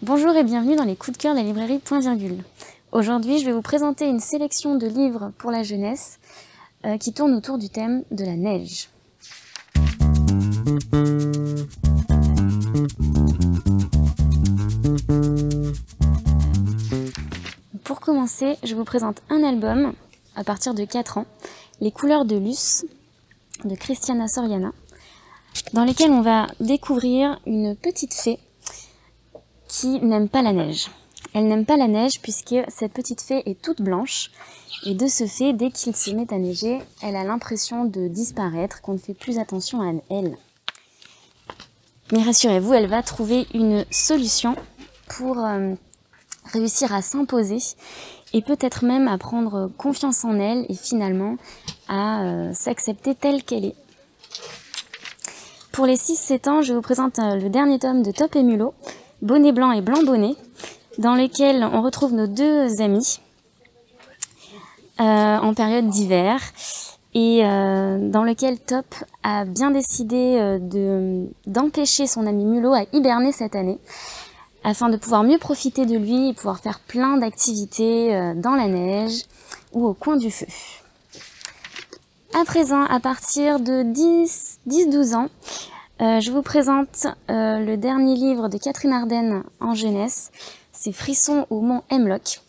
Bonjour et bienvenue dans les coups de cœur de la librairie Point Virgule. Aujourd'hui, je vais vous présenter une sélection de livres pour la jeunesse qui tourne autour du thème de la neige. Pour commencer, je vous présente un album à partir de 4 ans, Les couleurs de Luce de Christiana Soriano, dans lequel on va découvrir une petite fée qui n'aime pas la neige. Elle n'aime pas la neige puisque cette petite fée est toute blanche et de ce fait, dès qu'il se met à neiger, elle a l'impression de disparaître, qu'on ne fait plus attention à elle. Mais rassurez-vous, elle va trouver une solution pour réussir à s'imposer et peut-être même à prendre confiance en elle et finalement à s'accepter telle qu'elle est. Pour les 6-7 ans, je vous présente le dernier tome de Top et Mulot, Bonnet blanc et blanc bonnet, dans lequel on retrouve nos deux amis en période d'hiver et dans lequel Top a bien décidé d'empêcher son ami Mulot à hiberner cette année afin de pouvoir mieux profiter de lui et pouvoir faire plein d'activités dans la neige ou au coin du feu. À présent, à partir de 10-12 ans, je vous présente le dernier livre de Catherine Ardenne en jeunesse, c'est Frissons au mont Hemlock,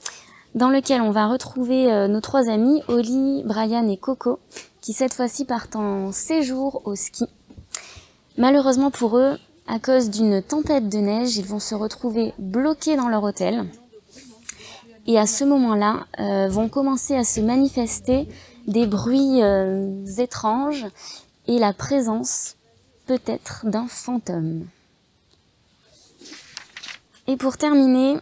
dans lequel on va retrouver nos 3 amis, Oli, Brian et Coco, qui cette fois-ci partent en séjour au ski. Malheureusement pour eux, à cause d'une tempête de neige, ils vont se retrouver bloqués dans leur hôtel. Et à ce moment-là, vont commencer à se manifester des bruits étranges et la présence peut-être d'un fantôme. Et pour terminer,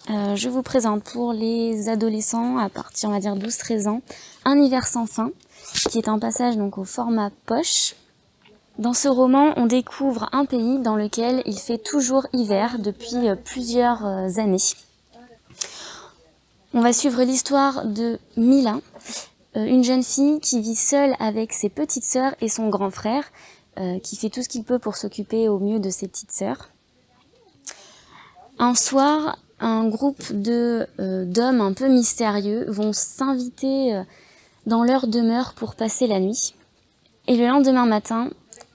je vous présente pour les adolescents à partir, on va dire 12-13 ans, Un hiver sans fin, qui est un passage donc au format poche. Dans ce roman, on découvre un pays dans lequel il fait toujours hiver depuis plusieurs années. On va suivre l'histoire de Mila, une jeune fille qui vit seule avec ses petites sœurs et son grand frère, qui fait tout ce qu'il peut pour s'occuper au mieux de ses petites sœurs. Un soir, un groupe d'hommes un peu mystérieux vont s'inviter dans leur demeure pour passer la nuit. Et le lendemain matin,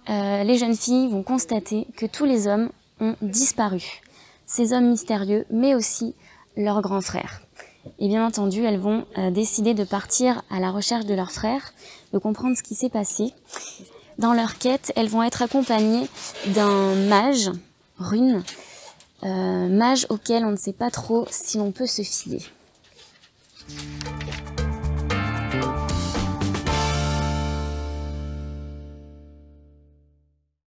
les jeunes filles vont constater que tous les hommes ont disparu. Ces hommes mystérieux, mais aussi leur grand frère. Et bien entendu, elles vont décider de partir à la recherche de leur frère, de comprendre ce qui s'est passé. Dans leur quête, elles vont être accompagnées d'un mage, Rune, mage auquel on ne sait pas trop si l'on peut se fier.